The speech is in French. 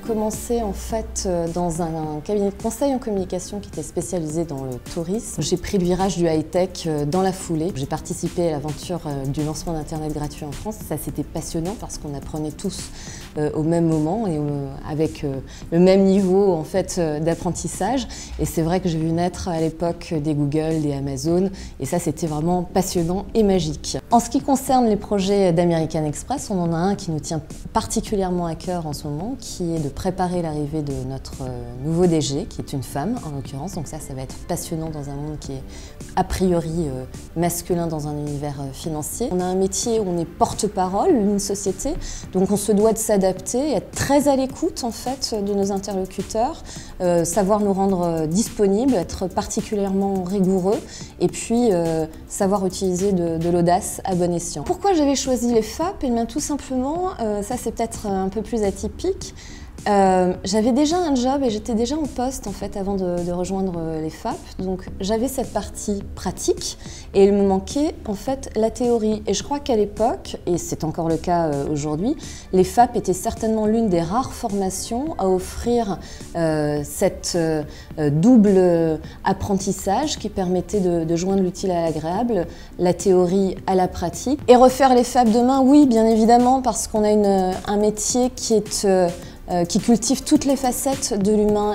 commencé en fait dans un cabinet de conseil en communication qui était spécialisé dans le tourisme. J'ai pris le virage du high-tech dans la foulée. J'ai participé à l'aventure du lancement d'Internet gratuit en France. Ça, c'était passionnant parce qu'on apprenait tous au même moment et avec le même niveau en fait d'apprentissage. Et c'est vrai que j'ai vu naître à l'époque des Google, des Amazon, et ça, c'était vraiment passionnant et magique. En ce qui concerne les projets d'American Express, on en a un qui nous tient particulièrement à cœur en ce moment, qui est de préparer l'arrivée de notre nouveau DG, qui est une femme en l'occurrence. Donc ça va être passionnant dans un monde qui est a priori masculin dans un univers financier. On a un métier où on est porte-parole d'une société, donc on se doit de s'adapter, être très à l'écoute en fait de nos interlocuteurs, savoir nous rendre disponibles, être particulièrement rigoureux et puis savoir utiliser de l'audace à bon escient. Pourquoi j'avais choisi les FAP? Eh bien tout simplement, ça c'est peut-être un peu plus atypique. J'avais déjà un job et j'étais déjà en poste en fait avant de rejoindre les FAP, donc j'avais cette partie pratique et il me manquait en fait la théorie. Et je crois qu'à l'époque, et c'est encore le cas aujourd'hui, les FAP étaient certainement l'une des rares formations à offrir cette double apprentissage qui permettait de joindre l'utile à l'agréable, la théorie à la pratique. Et refaire les FAP demain, oui bien évidemment, parce qu'on a un métier qui cultive toutes les facettes de l'humain.